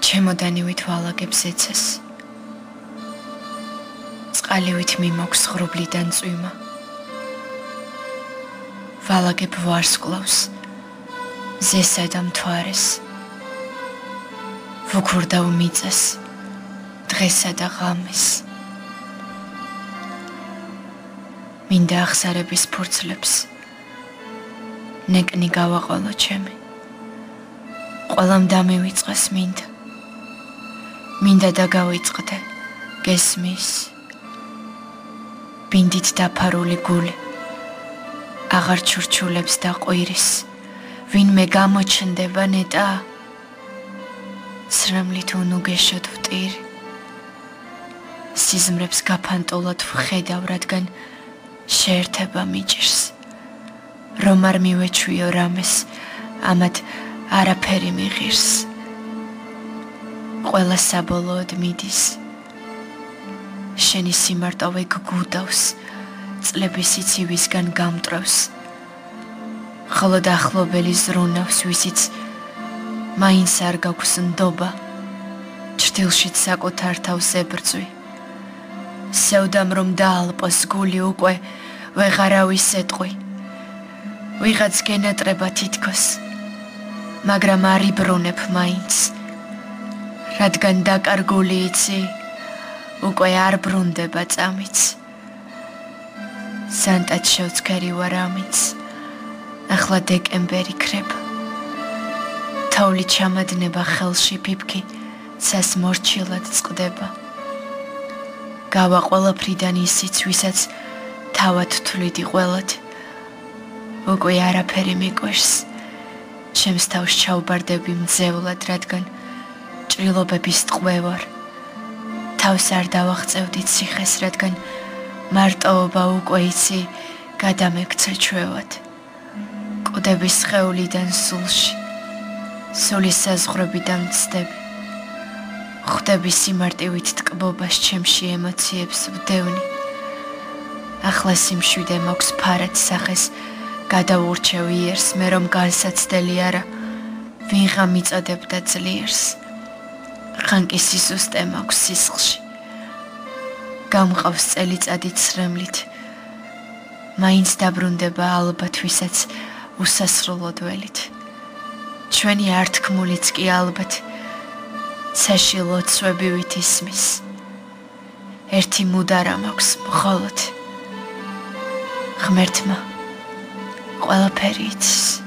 ჩემოდანივით ვალაგებს ეცას წყალივით მიმოქვს ღრუბლიდან წვიმა ვალაგებ ვარსკვლავს ზესა და მთვარეს ვუქურდავ მიწას დღესა და ღამეს მინდა ახსარების ფურცლებს ნეკნი გავაყოლო ჩემი ყველამ დამივიწყეს მინდა დაგავიწყდე გესმის ბინდით დაფარული გული აღარ ჩურჩულებს და ყვირის ვინმე გამოჩნდება ნეტა ცრემლით უნუგეშოდ ვტირი სიზმრებს გაფანტულად ვხედავ რადგან შეერთება მიჭირს რომ არ მივეჩვიო რამეს ამათ არაფერი მიღირს ყველა საბოლოოდ მიდის შენი სიმარტოვე გგუდავს წლების სიცივისგან გამტრავს ხოლო დაახლობელი ზრუნავს ვისიც მაინც არ გაქვს ნდობა ჩრდილშიც საკუთარ თავს ებრძვი სევდამ რომ დაალპოს გული უკვე ვეღარავის ეტყვი ვიღაც გენატრება თითქოს მაგრამ არ იბრუნებ მაინც რადგან დაკარგული იცი უკვე არ ბრუნდება წამიც სანტად შევცქერი ვარ ამიც ახლა დეკემბერი ქრება თოვლი ჩამადნება ხელში ფიფქი ცას მორჩილად წყდება გავა ყველაფრიდან ისიც ვისაც თავად თვლიდი ყველად უკვე არაფერი მიკვირს ჩემს თავს ჩაუბარდები მძევლად რადგან ჭრილობების ტყვე ვარ თავს არ დავაღწევდი ციხეს რადგან მარტოობა უკვე იცი გადამექცა ჩვევად კუდების სხეულიდან სულში სულის საზღვრებიდან მცდები ხვდები სიმარტივით ტკბობას ჩემში ემოციებს ვდევნი ახლა სიმშვიდე მოქვს ფარად სახეს გადავურჩევ იერს მე რომ განსაცდელი არა ვიღა მიწოდებდა ძლიერს ხანკი სისუსტე მაქვს სისხლში გამყავს წელიწადი ცრემლით მაინც დაბრუნდება ალბათ ვისაც უსასრულოდ ველით ჩვენი ართქმულიც კი ალბათ ცეში ლოცვებივით ისმის ერთი მუდარა მაქვს მხოლოდ ღმერთმა ყველაფერი იცის